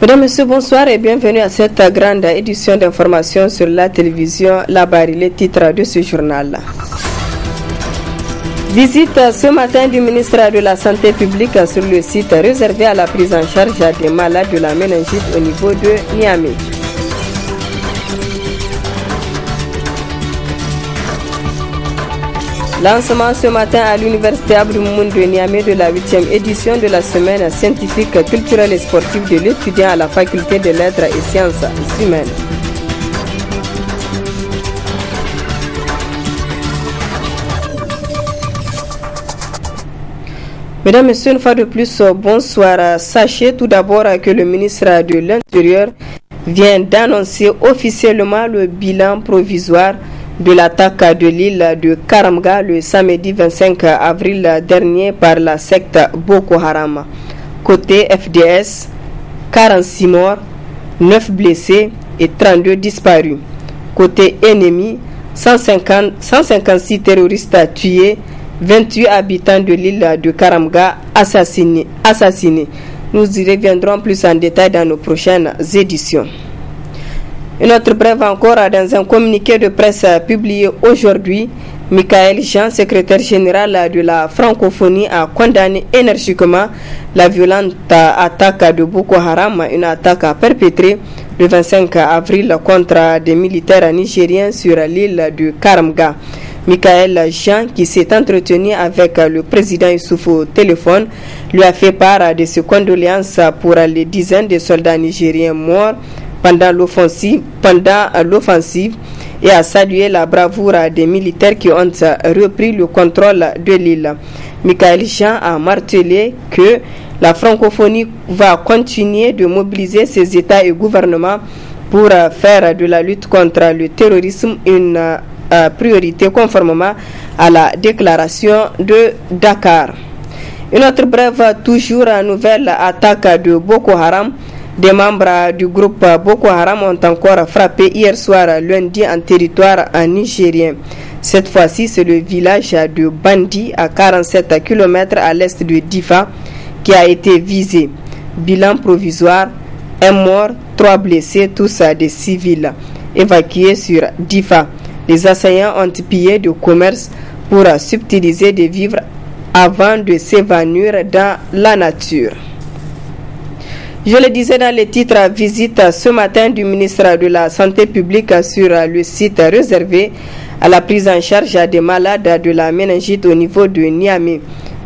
Mesdames, Messieurs, bonsoir et bienvenue à cette grande édition d'information sur la télévision La Bari, les titres de ce journal. Visite ce matin du ministre de la Santé publique sur le site réservé à la prise en charge des malades de la méningite au niveau de Niamey. Lancement ce matin à l'université Abdou Moumouni de Niamey de la 8e édition de la semaine scientifique, culturelle et sportive de l'étudiant à la faculté de lettres et sciences humaines. Mesdames, Messieurs, une fois de plus, bonsoir. Sachez tout d'abord que le ministre de l'Intérieur vient d'annoncer officiellement le bilan provisoire de l'attaque de l'île de Karamga le samedi 25 avril dernier par la secte Boko Haram. Côté FDS, 46 morts, 9 blessés et 32 disparus. Côté ennemi, 156 terroristes tués, 28 habitants de l'île de Karamga assassinés. Nous y reviendrons plus en détail dans nos prochaines éditions. Une autre brève encore, dans un communiqué de presse publié aujourd'hui, Michael Jean, secrétaire général de la francophonie, a condamné énergiquement la violente attaque de Boko Haram, une attaque perpétrée le 25 avril contre des militaires nigériens sur l'île de Karamga. Michael Jean, qui s'est entretenu avec le président Issoufou au téléphone, lui a fait part de ses condoléances pour les dizaines de soldats nigériens morts pendant l'offensive et a salué la bravoure des militaires qui ont repris le contrôle de l'île. Michael Jean a martelé que la francophonie va continuer de mobiliser ses États et gouvernements pour faire de la lutte contre le terrorisme une priorité conformément à la déclaration de Dakar. Une autre brève, toujours nouvelle attaque de Boko Haram. Des membres du groupe Boko Haram ont encore frappé hier soir lundi en territoire nigérien. Cette fois-ci, c'est le village de Bandi à 47 km à l'est de Difa qui a été visé. Bilan provisoire, 1 mort, 3 blessés, tous des civils évacués sur Difa. Les assaillants ont pillé du commerce pour subtiliser des vivres avant de s'évanouir dans la nature. Je le disais dans les titres, visite ce matin du ministre de la Santé publique sur le site réservé à la prise en charge des malades de la méningite au niveau de Niamey.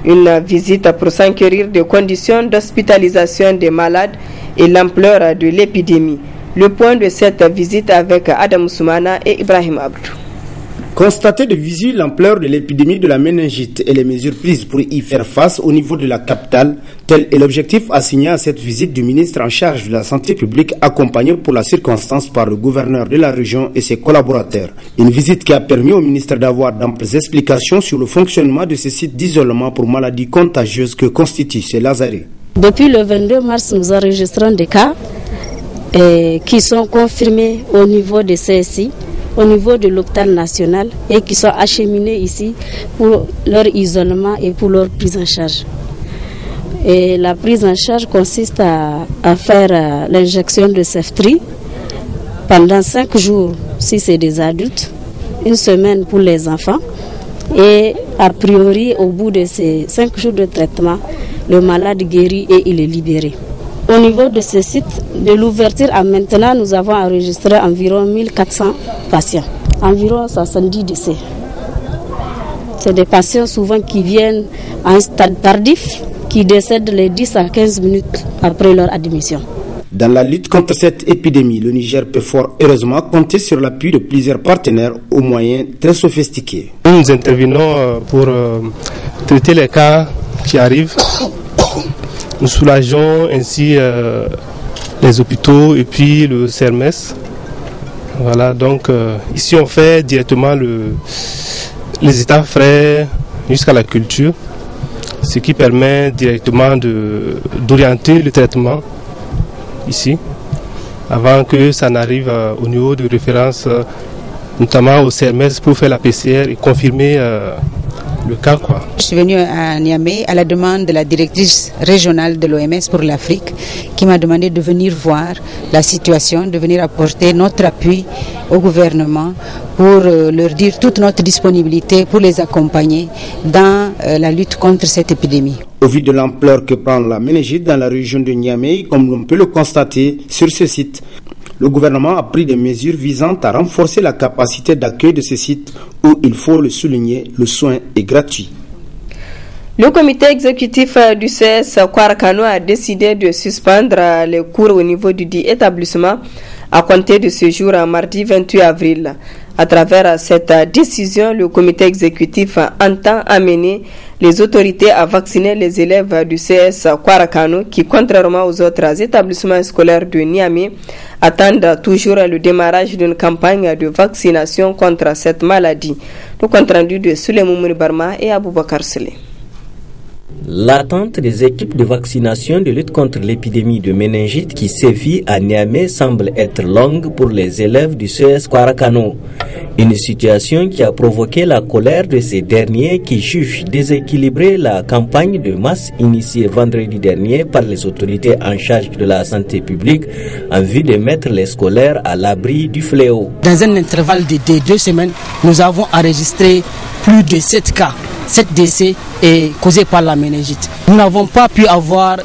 Une visite pour s'enquérir des conditions d'hospitalisation des malades et l'ampleur de l'épidémie. Le point de cette visite avec Adam Soumana et Ibrahim Abdou. Constater de visu l'ampleur de l'épidémie de la méningite et les mesures prises pour y faire face au niveau de la capitale, tel est l'objectif assigné à cette visite du ministre en charge de la santé publique, accompagné pour la circonstance par le gouverneur de la région et ses collaborateurs. Une visite qui a permis au ministre d'avoir d'amples explications sur le fonctionnement de ces sites d'isolement pour maladies contagieuses que constituent ces lazaretts. Depuis le 22 mars, nous enregistrons des cas qui sont confirmés au niveau des CSI, au niveau de l'hôpital national et qui sont acheminés ici pour leur isolement et pour leur prise en charge. Et la prise en charge consiste à faire l'injection de Ceftri pendant 5 jours si c'est des adultes, 1 semaine pour les enfants et a priori au bout de ces 5 jours de traitement, le malade guérit et il est libéré. Au niveau de ce site, de l'ouverture à maintenant, nous avons enregistré environ 1400 patients, environ 70 décès. C'est des patients souvent qui viennent à un stade tardif, qui décèdent les 10 à 15 minutes après leur admission. Dans la lutte contre cette épidémie, le Niger peut fort heureusement compter sur l'appui de plusieurs partenaires aux moyens très sophistiqués. Nous intervenons pour traiter les cas qui arrivent. Nous soulageons ainsi les hôpitaux et puis le CERMES. Voilà, donc ici on fait directement les états frais jusqu'à la culture, ce qui permet directement d'orienter le traitement ici, avant que ça n'arrive au niveau de référence, notamment au CERMES pour faire la PCR et confirmer le cas, quoi. Je suis venue à Niamey à la demande de la directrice régionale de l'OMS pour l'Afrique qui m'a demandé de venir voir la situation, de venir apporter notre appui au gouvernement pour leur dire toute notre disponibilité pour les accompagner dans la lutte contre cette épidémie. Au vu de l'ampleur que prend la méningite dans la région de Niamey, comme l'on peut le constater sur ce site, le gouvernement a pris des mesures visant à renforcer la capacité d'accueil de ce site où, il faut le souligner, le soin est gratuit. Le comité exécutif du CS Kwarakano a décidé de suspendre les cours au niveau du dit établissement à compter de ce jour, mardi 28 avril. À travers cette décision, le comité exécutif entend amener les autorités à vacciner les élèves du CS Kwarakano qui, contrairement aux autres établissements scolaires de Niamey, attendent toujours le démarrage d'une campagne de vaccination contre cette maladie. Le compte rendu de Souleymane Barma et Aboubakar Sele. L'attente des équipes de vaccination de lutte contre l'épidémie de méningite qui sévit à Niamey semble être longue pour les élèves du CS Kwarakano. Une situation qui a provoqué la colère de ces derniers qui jugent déséquilibrer la campagne de masse initiée vendredi dernier par les autorités en charge de la santé publique en vue de mettre les scolaires à l'abri du fléau. Dans un intervalle de 2 semaines, nous avons enregistré plus de 7 cas. 7 décès est causé par la méningite. Nous n'avons pas pu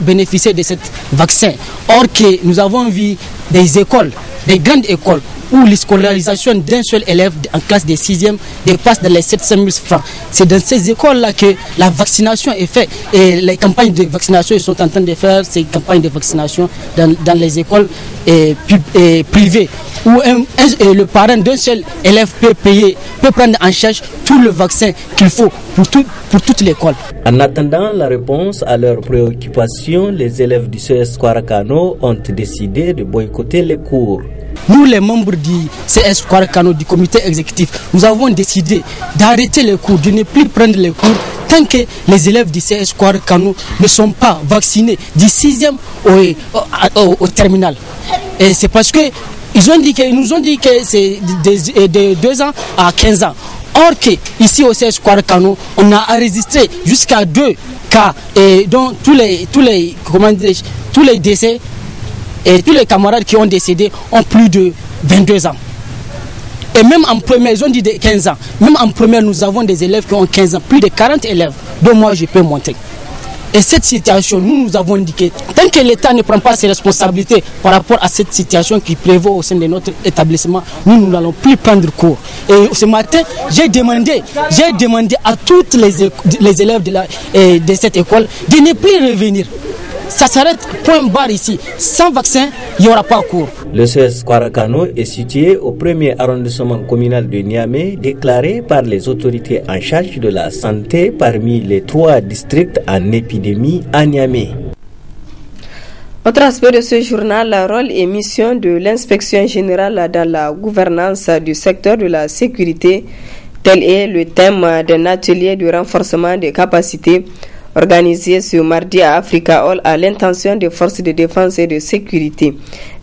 bénéficier de ce vaccin. Or que nous avons vu des écoles, des grandes écoles, où l'escolarisation d'un seul élève en classe de 6e dépasse dans les 700 000 francs. C'est dans ces écoles-là que la vaccination est faite et les campagnes de vaccination, ils sont en train de faire ces campagnes de vaccination dans les écoles privées où le parent d'un seul élève peut prendre en charge tout le vaccin qu'il faut pour toute l'école. En attendant la réponse à leurs préoccupations, les élèves du CS Kwarakano ont décidé de boycotter les cours. Nous, les membres du CS Kwarakano, du comité exécutif, nous avons décidé d'arrêter les cours, de ne plus prendre les cours tant que les élèves du CS Kwarakano ne sont pas vaccinés du 6e au terminal. Et c'est parce que ils nous ont dit que c'est de 2 ans à 15 ans. Or ici au CS Kwarakano, on a enregistré jusqu'à 2 cas et donc tous les décès et tous les camarades qui ont décédé ont plus de 22 ans. Et même en première, ils ont dit de 15 ans. Même en première, nous avons des élèves qui ont 15 ans, plus de 40 élèves, dont moi je peux monter. Et cette situation, nous avons dit que tant que l'État ne prend pas ses responsabilités par rapport à cette situation qui prévaut au sein de notre établissement, nous n'allons plus prendre cours. Et ce matin, j'ai demandé à tous les élèves de cette école de ne plus revenir. Ça s'arrête point barre ici. Sans vaccin, il n'y aura pas cours. Le CS Kwarakano est situé au 1er arrondissement communal de Niamey, déclaré par les autorités en charge de la santé parmi les 3 districts en épidémie à Niamey. Autre aspect de ce journal, le rôle et mission de l'inspection générale dans la gouvernance du secteur de la sécurité. Tel est le thème d'un atelier de renforcement des capacités organisé ce mardi à Africa Hall à l'intention des forces de défense et de sécurité.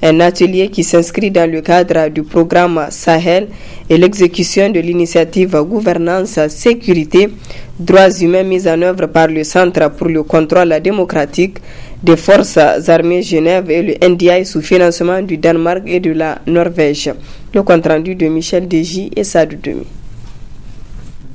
Un atelier qui s'inscrit dans le cadre du programme Sahel et l'exécution de l'initiative Gouvernance, Sécurité, Droits humains mise en œuvre par le Centre pour le contrôle démocratique des forces armées Genève et le NDI sous financement du Danemark et de la Norvège. Le compte rendu de Michel Deji et Sadou Demi.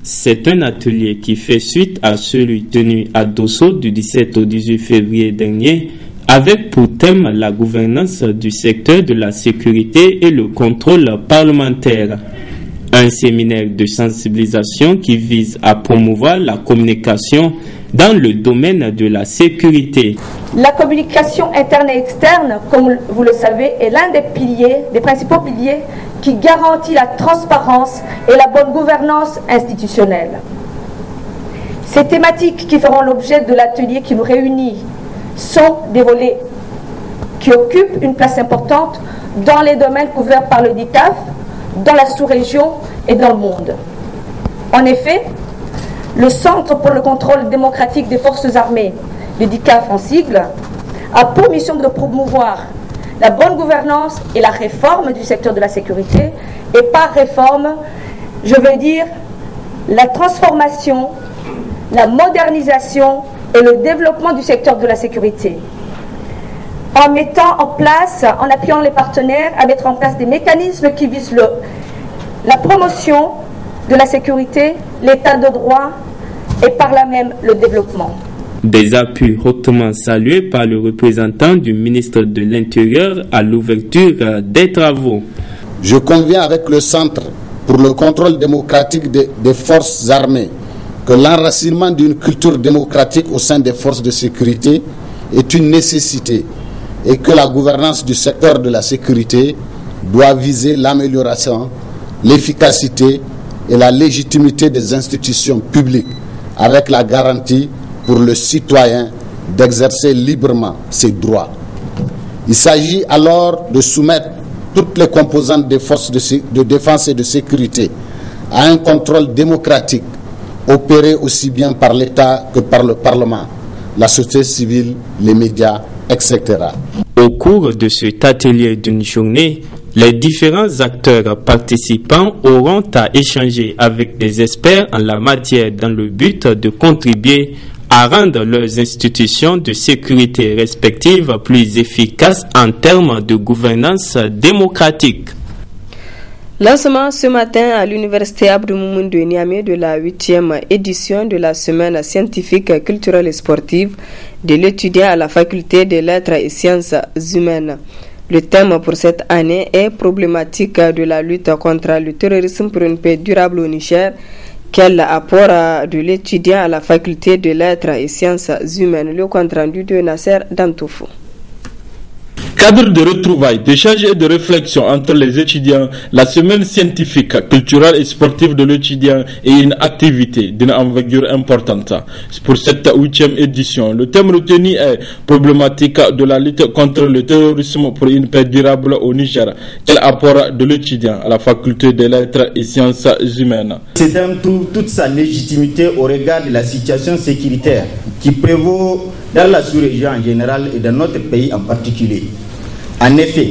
C'est un atelier qui fait suite à celui tenu à Dosso du 17 au 18 février dernier, avec pour thème la gouvernance du secteur de la sécurité et le contrôle parlementaire. Un séminaire de sensibilisation qui vise à promouvoir la communication dans le domaine de la sécurité. La communication interne et externe, comme vous le savez, est l'un des principaux piliers qui garantit la transparence et la bonne gouvernance institutionnelle. Ces thématiques qui feront l'objet de l'atelier qui nous réunit sont des volets qui occupent une place importante dans les domaines couverts par le DICAF, dans la sous-région et dans le monde. En effet, le Centre pour le contrôle démocratique des forces armées, le DICAF en sigle, a pour mission de promouvoir la bonne gouvernance et la réforme du secteur de la sécurité. Et par réforme, je veux dire la transformation la modernisation et le développement du secteur de la sécurité. En mettant en place, en appuyant les partenaires à mettre en place des mécanismes qui visent la promotion de la sécurité, l'état de droit et par là même le développement. Des appuis hautement salués par le représentant du ministre de l'Intérieur à l'ouverture des travaux. Je conviens avec le Centre pour le contrôle démocratique des forces armées que l'enracinement d'une culture démocratique au sein des forces de sécurité est une nécessité et que la gouvernance du secteur de la sécurité doit viser l'amélioration, l'efficacité et la légitimité des institutions publiques avec la garantie pour le citoyen d'exercer librement ses droits. Il s'agit alors de soumettre toutes les composantes des forces de défense et de sécurité à un contrôle démocratique opéré aussi bien par l'État que par le Parlement, la société civile, les médias, etc. Au cours de cet atelier d'une journée, les différents acteurs participants auront à échanger avec des experts en la matière dans le but de contribuer à rendre leurs institutions de sécurité respectives plus efficaces en termes de gouvernance démocratique. Lancement ce matin à l'université Abdou Moumoun de Niamey de la 8e édition de la semaine scientifique, culturelle et sportive de l'étudiant à la faculté des lettres et sciences humaines. Le thème pour cette année est problématique de la lutte contre le terrorisme pour une paix durable au Niger. Quel apport de l'étudiant à la faculté des lettres et sciences humaines? Le compte rendu de Nasser Dantoufou. Cadre de retrouvailles, d'échanges et de réflexion entre les étudiants, la semaine scientifique, culturelle et sportive de l'étudiant est une activité d'une envergure importante. Pour cette 8e édition, le thème retenu est problématique de la lutte contre le terrorisme pour une paix durable au Niger. Quel apport de l'étudiant à la faculté des lettres et sciences humaines? Ce thème trouve toute sa légitimité au regard de la situation sécuritaire qui prévaut dans la sous-région en général et dans notre pays en particulier. En effet,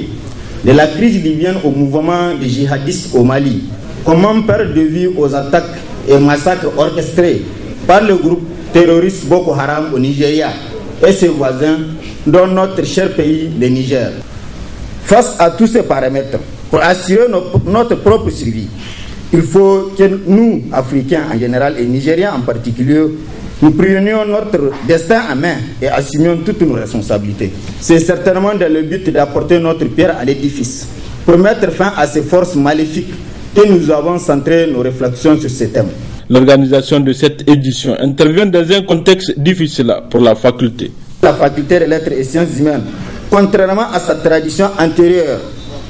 de la crise libyenne au mouvement des djihadistes au Mali, comment perdre de vue aux attaques et massacres orchestrés par le groupe terroriste Boko Haram au Nigeria et ses voisins, dont notre cher pays, le Niger. Face à tous ces paramètres, pour assurer notre propre survie, il faut que nous, Africains en général et Nigériens en particulier, nous prenions notre destin en main et assumions toutes nos responsabilités. C'est certainement dans le but d'apporter notre pierre à l'édifice, pour mettre fin à ces forces maléfiques que nous avons centré nos réflexions sur ces thèmes. L'organisation de cette édition intervient dans un contexte difficile pour la faculté. La faculté des lettres et sciences humaines, contrairement à sa tradition antérieure,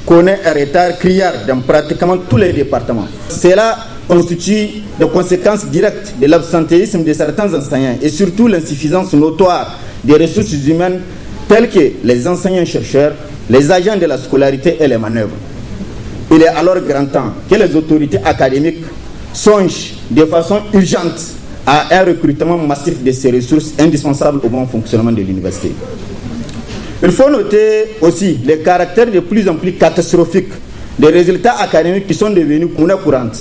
connaît un retard criard dans pratiquement tous les départements. Cela constitue des conséquences directes de l'absentéisme de certains enseignants et surtout l'insuffisance notoire des ressources humaines telles que les enseignants-chercheurs, les agents de la scolarité et les manœuvres. Il est alors grand temps que les autorités académiques songent de façon urgente à un recrutement massif de ces ressources indispensables au bon fonctionnement de l'université. Il faut noter aussi les caractères de plus en plus catastrophiques des résultats académiques qui sont devenus monnaie courante.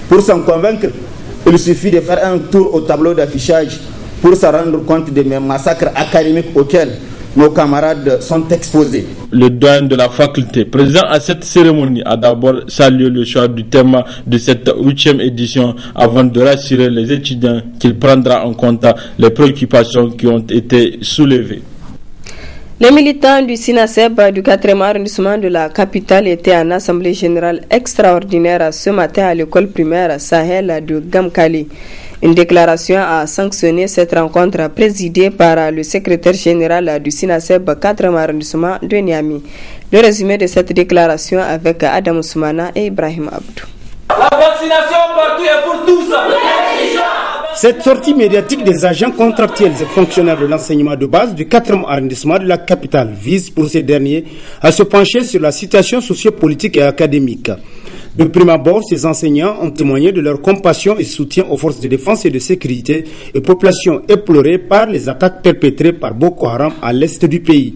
Pour s'en convaincre, il suffit de faire un tour au tableau d'affichage pour se rendre compte des massacres académiques auxquels nos camarades sont exposés. Le doyen de la faculté, présent à cette cérémonie, a d'abord salué le choix du thème de cette 8e édition avant de rassurer les étudiants qu'il prendra en compte les préoccupations qui ont été soulevées. Les militants du SINASEB du 4e arrondissement de la capitale étaient en assemblée générale extraordinaire ce matin à l'école primaire Sahel de Gamkali. Une déclaration a sanctionné cette rencontre présidée par le secrétaire général du SINASEB 4e arrondissement de Niamey. Le résumé de cette déclaration avec Adam Soumana et Ibrahim Abdou. La vaccination partout et pour tous. Cette sortie médiatique des agents contractuels et fonctionnaires de l'enseignement de base du 4e arrondissement de la capitale vise pour ces derniers à se pencher sur la situation sociopolitique et académique. De prime abord, ces enseignants ont témoigné de leur compassion et soutien aux forces de défense et de sécurité et populations éplorées par les attaques perpétrées par Boko Haram à l'est du pays.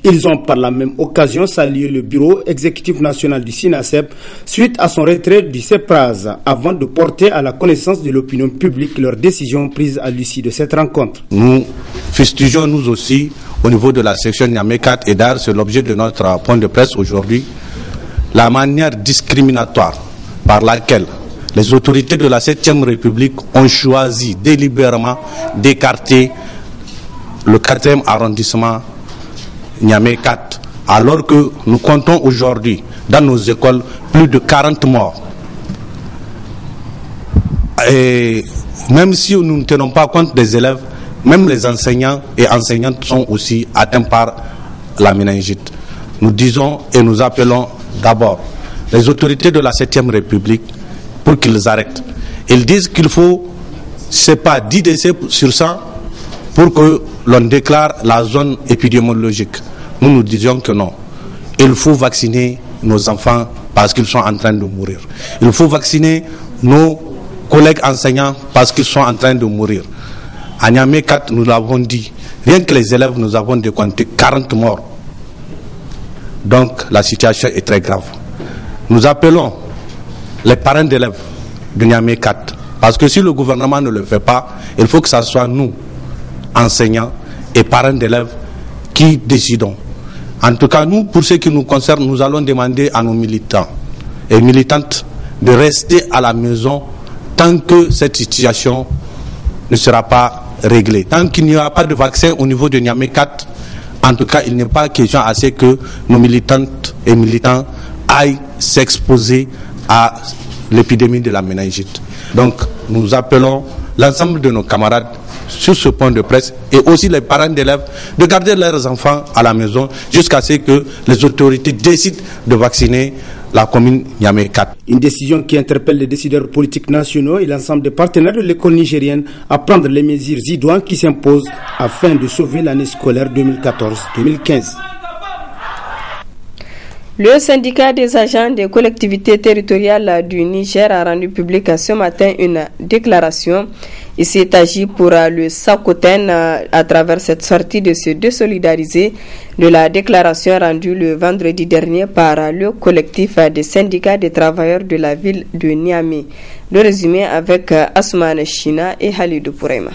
Ils ont par la même occasion salué le bureau exécutif national du SINASEP suite à son retrait du CEPRAS avant de porter à la connaissance de l'opinion publique leurs décisions prises à l'issue de cette rencontre. Nous fustigeons nous aussi au niveau de la section Niamey 4 et d'ailleurs c'est l'objet de notre point de presse aujourd'hui, la manière discriminatoire par laquelle les autorités de la 7e République ont choisi délibérément d'écarter le 4e arrondissement Niamey 4, alors que nous comptons aujourd'hui dans nos écoles plus de 40 morts. Et même si nous ne tenons pas compte des élèves, même les enseignants et enseignantes sont aussi atteints par la méningite. Nous disons et nous appelons d'abord les autorités de la 7e République pour qu'ils arrêtent. Ils disent qu'il faut, c'est pas 10 décès sur 100 pour que l'on déclare la zone épidémiologique. Nous nous disions que non. Il faut vacciner nos enfants parce qu'ils sont en train de mourir. Il faut vacciner nos collègues enseignants parce qu'ils sont en train de mourir. À Niamey 4, nous l'avons dit, rien que les élèves, nous avons décompté 40 morts. Donc la situation est très grave. Nous appelons les parents d'élèves de Niamey 4, parce que si le gouvernement ne le fait pas, il faut que ce soit nous, enseignants et parents d'élèves, qui décidons. En tout cas, nous, pour ce qui nous concerne, nous allons demander à nos militants et militantes de rester à la maison tant que cette situation ne sera pas réglée. Tant qu'il n'y aura pas de vaccin au niveau de Niamey 4, en tout cas, il n'est pas question assez que nos militantes et militants aillent s'exposer à l'épidémie de la méningite. Donc, nous appelons l'ensemble de nos camarades sur ce point de presse et aussi les parents d'élèves de garder leurs enfants à la maison jusqu'à ce que les autorités décident de vacciner la commune Niamey 4. Une décision qui interpelle les décideurs politiques nationaux et l'ensemble des partenaires de l'école nigérienne à prendre les mesures idoines qui s'imposent afin de sauver l'année scolaire 2014-2015. Le syndicat des agents des collectivités territoriales du Niger a rendu public ce matin une déclaration. Il s'est agi pour le Sakoten à travers cette sortie de se désolidariser de la déclaration rendue le vendredi dernier par le collectif des syndicats des travailleurs de la ville de Niamey. Le résumé avec Asman China et Halidou Pourema.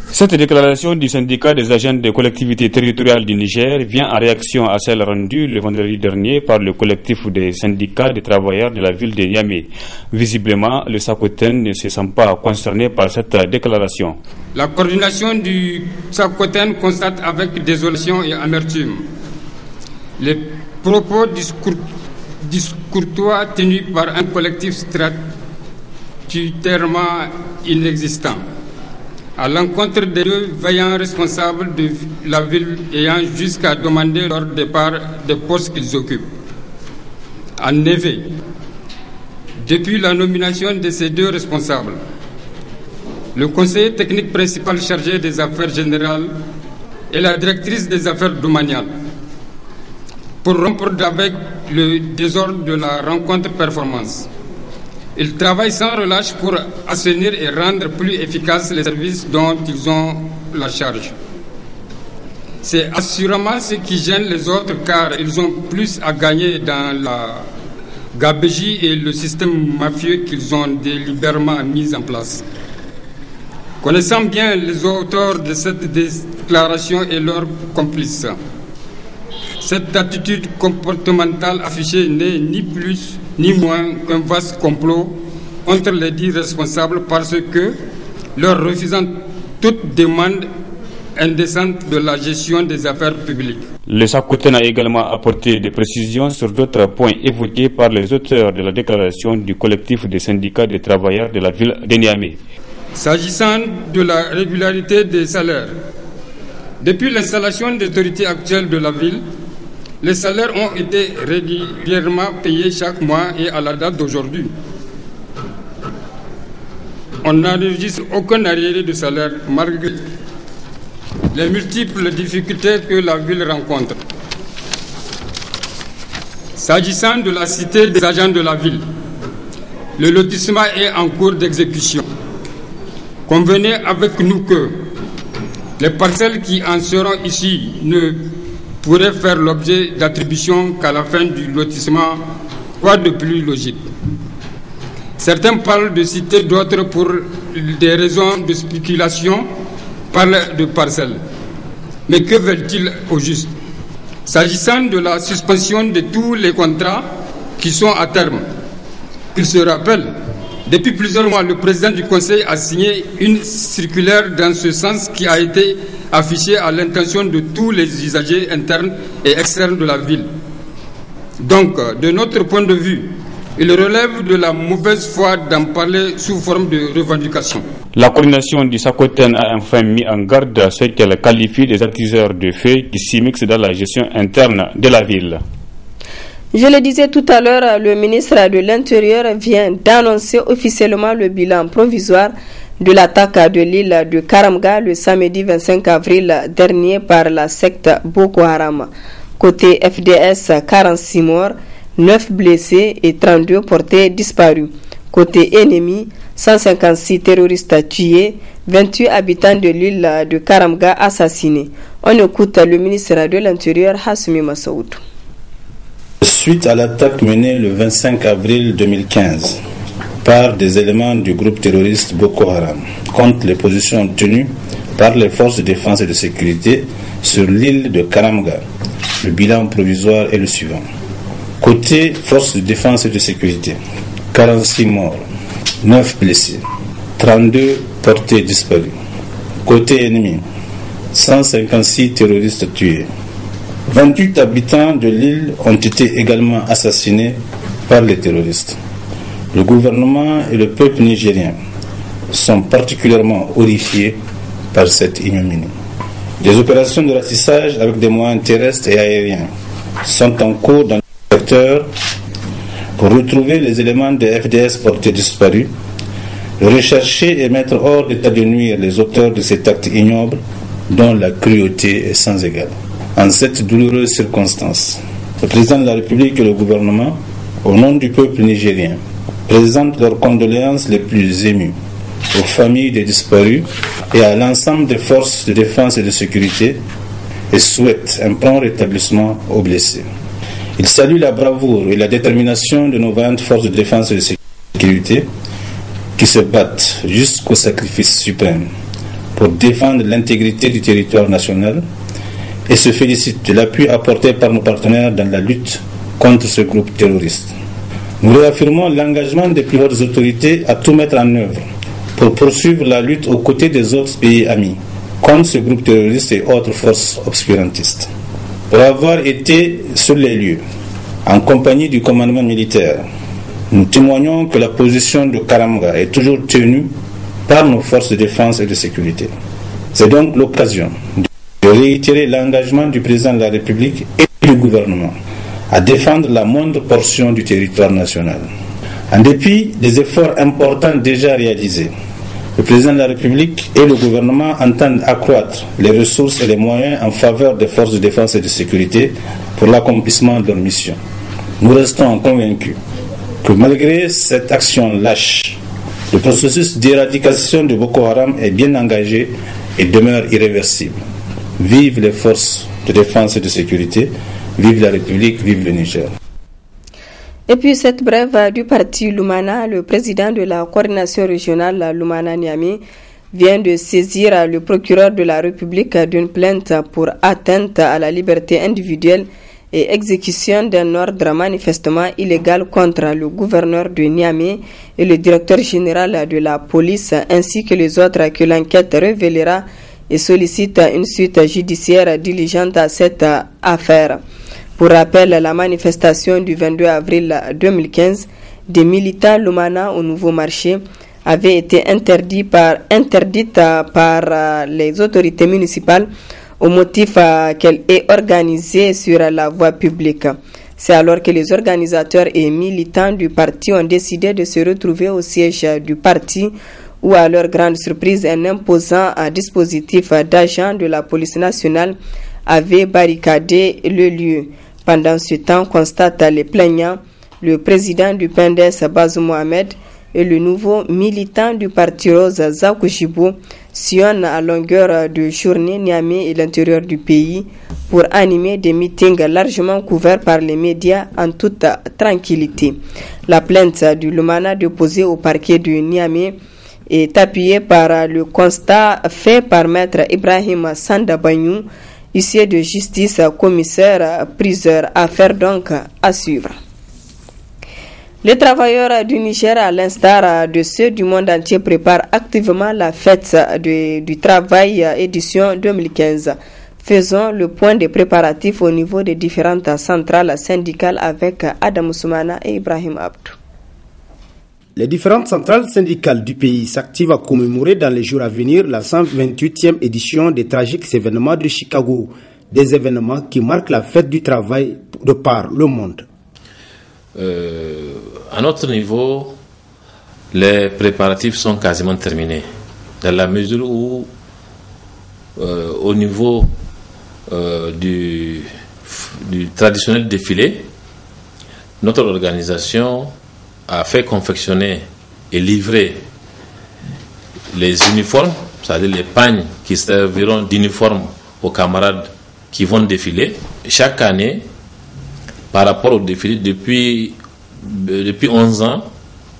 Cette déclaration du syndicat des agents des collectivités territoriales du Niger vient en réaction à celle rendue le vendredi dernier par le collectif des syndicats des travailleurs de la ville de Niamey. Visiblement, le Sakoten ne se sent pas concerné par cette déclaration. La coordination du Sakoten constate avec désolation et amertume les propos discourtois tenus par un collectif statutairement inexistant à l'encontre des deux vaillants responsables de la ville ayant jusqu'à demander leur départ des postes qu'ils occupent. En effet, depuis la nomination de ces deux responsables, le conseiller technique principal chargé des affaires générales et la directrice des affaires domaniales, pour rompre avec le désordre de la rencontre performance. Ils travaillent sans relâche pour assainir et rendre plus efficaces les services dont ils ont la charge. C'est assurément ce qui gêne les autres car ils ont plus à gagner dans la gabegie et le système mafieux qu'ils ont délibérément mis en place. Connaissant bien les auteurs de cette déclaration et leurs complices, cette attitude comportementale affichée n'est ni plus ni moins qu'un vaste complot contre les dits responsables parce que, leur refusant toute demande indécente de la gestion des affaires publiques. Le Sakoten a également apporté des précisions sur d'autres points évoqués par les auteurs de la déclaration du collectif des syndicats des travailleurs de la ville de Niamey. S'agissant de la régularité des salaires, depuis l'installation des autorités actuelles de la ville, les salaires ont été régulièrement payés chaque mois et à la date d'aujourd'hui. On n'enregistre aucun arriéré de salaire malgré les multiples difficultés que la ville rencontre. S'agissant de la cité des agents de la ville, le lotissement est en cours d'exécution. Convenez avec nous que les parcelles qui en seront ici ne pourrait faire l'objet d'attribution qu'à la fin du lotissement. Quoi de plus logique? Certains parlent de cité, d'autres pour des raisons de spéculation parlent de parcelles. Mais que veulent-ils au juste? S'agissant de la suspension de tous les contrats qui sont à terme, il se rappelle, depuis plusieurs mois, le président du Conseil a signé une circulaire dans ce sens qui a été affichée à l'intention de tous les usagers internes et externes de la ville. Donc, de notre point de vue, il relève de la mauvaise foi d'en parler sous forme de revendication. La coordination du SACOTEN a enfin mis en garde ceux qu'elle qualifie des accuseurs de faits qui s'immiscent dans la gestion interne de la ville. Je le disais tout à l'heure, le ministre de l'Intérieur vient d'annoncer officiellement le bilan provisoire de l'attaque de l'île de Karamga le samedi 25 avril dernier par la secte Boko Haram. Côté FDS, 46 morts, 9 blessés et 32 portés disparus. Côté ennemi, 156 terroristes tués, 28 habitants de l'île de Karamga assassinés. On écoute le ministre de l'Intérieur, Hassoumi Massaoud. Suite à l'attaque menée le 25 avril 2015 par des éléments du groupe terroriste Boko Haram contre les positions tenues par les forces de défense et de sécurité sur l'île de Karamga, le bilan provisoire est le suivant. Côté forces de défense et de sécurité, 46 morts, 9 blessés, 32 portés disparus. Côté ennemi, 156 terroristes tués. 28 habitants de l'île ont été également assassinés par les terroristes. Le gouvernement et le peuple nigérien sont particulièrement horrifiés par cette ignominie. Des opérations de ratissage avec des moyens terrestres et aériens sont en cours dans le secteur pour retrouver les éléments des FDS portés disparus, rechercher et mettre hors d'état de nuire les auteurs de cet acte ignoble dont la cruauté est sans égale. En cette douloureuse circonstance, le président de la République et le gouvernement, au nom du peuple nigérien, présentent leurs condoléances les plus émues aux familles des disparus et à l'ensemble des forces de défense et de sécurité et souhaitent un prompt rétablissement aux blessés. Ils saluent la bravoure et la détermination de nos vaillantes forces de défense et de sécurité qui se battent jusqu'au sacrifice suprême pour défendre l'intégrité du territoire national et se félicitent de l'appui apporté par nos partenaires dans la lutte contre ce groupe terroriste. Nous réaffirmons l'engagement des plus hautes autorités à tout mettre en œuvre pour poursuivre la lutte aux côtés des autres pays amis contre ce groupe terroriste et autres forces obscurantistes. Pour avoir été sur les lieux, en compagnie du commandement militaire, nous témoignons que la position de Karamga est toujours tenue par nos forces de défense et de sécurité. C'est donc l'occasion de réitérer l'engagement du président de la République et du gouvernement à défendre la moindre portion du territoire national. En dépit des efforts importants déjà réalisés, le président de la République et le gouvernement entendent accroître les ressources et les moyens en faveur des forces de défense et de sécurité pour l'accomplissement de leur mission. Nous restons convaincus que malgré cette action lâche, le processus d'éradication de Boko Haram est bien engagé et demeure irréversible. Vive les forces de défense et de sécurité, vive la République, vive le Niger. Et puis cette brève du parti Lumana, le président de la coordination régionale Lumana Niamey vient de saisir le procureur de la République d'une plainte pour atteinte à la liberté individuelle et exécution d'un ordre manifestement illégal contre le gouverneur de Niamey et le directeur général de la police ainsi que les autres que l'enquête révélera et sollicite une suite judiciaire diligente à cette affaire. Pour rappel, la manifestation du 22 avril 2015 des militants Lumana au Nouveau Marché avait été interdite par les autorités municipales au motif qu'elle est organisée sur la voie publique. C'est alors que les organisateurs et militants du parti ont décidé de se retrouver au siège du parti où, à leur grande surprise, un imposant dispositif d'agents de la police nationale avait barricadé le lieu. Pendant ce temps, constatent les plaignants, le président du PNDS Bazoum Mohamed et le nouveau militant du parti Rose Zakou Jibou sillonnent à longueur de journée Niamey et l'intérieur du pays pour animer des meetings largement couverts par les médias en toute tranquillité. La plainte du Lumana déposée au parquet de Niamey est appuyée par le constat fait par maître Ibrahim Sandabagnou, huissier de justice, commissaire, priseur. Affaire donc à suivre. Les travailleurs du Niger, à l'instar de ceux du monde entier, préparent activement la fête du travail édition 2015. Faisons le point des préparatifs au niveau des différentes centrales syndicales avec Adam Soumana et Ibrahim Abdou. Les différentes centrales syndicales du pays s'activent à commémorer dans les jours à venir la 128e édition des tragiques événements de Chicago, des événements qui marquent la fête du travail de par le monde. À notre niveau, les préparatifs sont quasiment terminés, dans la mesure où, au niveau du traditionnel défilé, notre organisation a fait confectionner et livrer les uniformes, c'est-à-dire les pagnes qui serviront d'uniforme aux camarades qui vont défiler. Chaque année, par rapport au défilé, depuis 11 ans,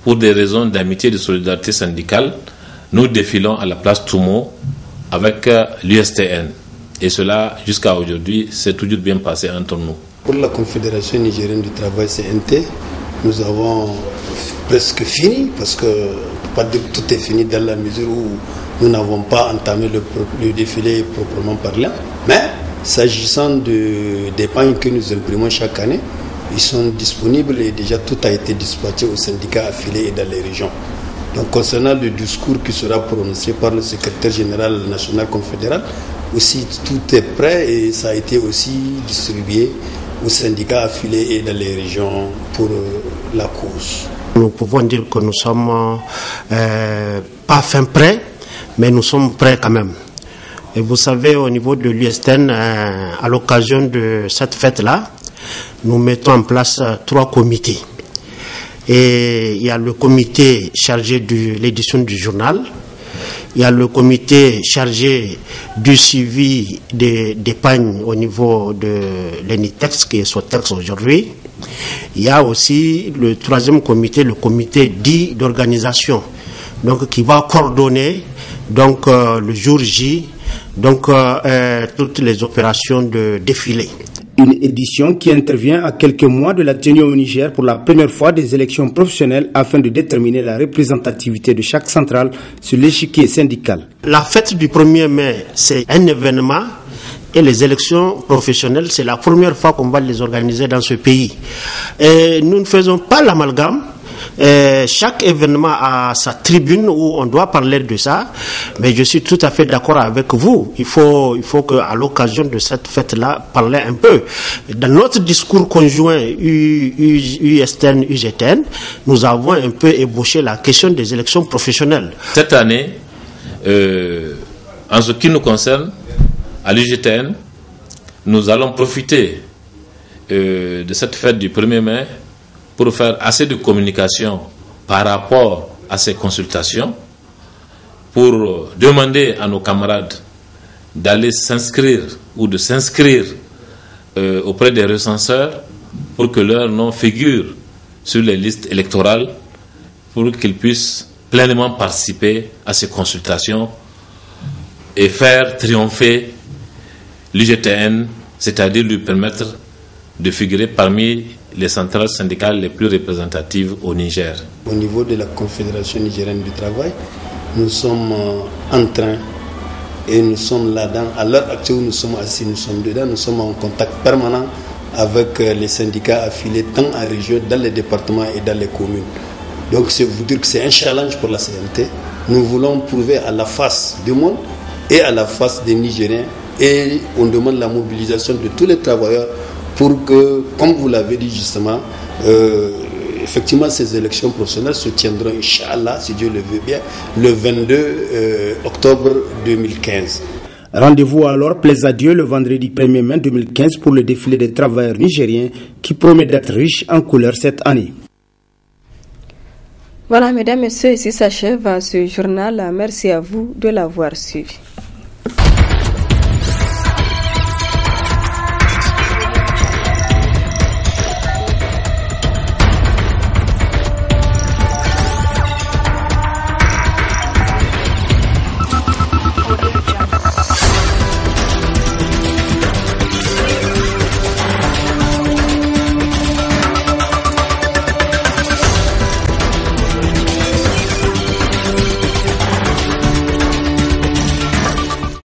pour des raisons d'amitié et de solidarité syndicale, nous défilons à la place Toumo avec l'USTN. Et cela, jusqu'à aujourd'hui, s'est toujours bien passé entre nous. Pour la Confédération nigérienne du travail CNT, nous avons presque fini, parce que pas dire que tout est fini dans la mesure où nous n'avons pas entamé le défilé proprement parlant. Mais s'agissant des pagnes que nous imprimons chaque année, ils sont disponibles et déjà tout a été dispatché aux syndicats affiliés et dans les régions. Donc concernant le discours qui sera prononcé par le secrétaire général national confédéral, aussi tout est prêt et ça a été aussi distribué aux syndicats affiliés et dans les régions pour la cause. Nous pouvons dire que nous sommes pas fin prêts, mais nous sommes prêts quand même. Et vous savez, au niveau de l'USTN, à l'occasion de cette fête-là, nous mettons en place 3 comités. Et il y a le comité chargé de l'édition du journal, il y a le comité chargé du suivi des pagnes au niveau de l'ENITEX, qui est SOTEX aujourd'hui. Il y a aussi le 3e comité, le comité dit d'organisation, donc qui va coordonner donc le jour J, donc toutes les opérations de défilé. Une édition qui intervient à quelques mois de la tenue au Niger pour la première fois des élections professionnelles afin de déterminer la représentativité de chaque centrale sur l'échiquier syndical. La fête du 1er mai, c'est un événement et les élections professionnelles, c'est la première fois qu'on va les organiser dans ce pays. Et nous ne faisons pas l'amalgame. Chaque événement a sa tribune où on doit parler de ça, mais je suis tout à fait d'accord avec vous. Il faut qu'à l'occasion de cette fête-là, parler un peu. Dans notre discours conjoint USTN-UGTN, nous avons un peu ébauché la question des élections professionnelles. Cette année, en ce qui nous concerne, à l'UGTN, nous allons profiter de cette fête du 1er mai pour faire assez de communication par rapport à ces consultations, pour demander à nos camarades d'aller s'inscrire ou de s'inscrire auprès des recenseurs pour que leur nom figure sur les listes électorales, pour qu'ils puissent pleinement participer à ces consultations et faire triompher l'UGTN, c'est-à-dire lui permettre de figurer parmi les centrales syndicales les plus représentatives au Niger. Au niveau de la Confédération nigérienne du travail, nous sommes en train et nous sommes là-dedans. À l'heure actuelle où nous sommes assis, nous sommes dedans, nous sommes en contact permanent avec les syndicats affiliés tant en région, dans les départements et dans les communes. Donc c'est vous dire que c'est un challenge pour la CNT. Nous voulons prouver à la face du monde et à la face des Nigériens, et on demande la mobilisation de tous les travailleurs pour que, comme vous l'avez dit justement, effectivement ces élections professionnelles se tiendront, Inch'Allah, si Dieu le veut bien, le 22 octobre 2015. Rendez-vous alors, plaise à Dieu, le vendredi 1er mai 2015 pour le défilé des travailleurs nigériens qui promet d'être riche en couleurs cette année. Voilà, mesdames, messieurs, ici s'achève ce journal. Merci à vous de l'avoir suivi.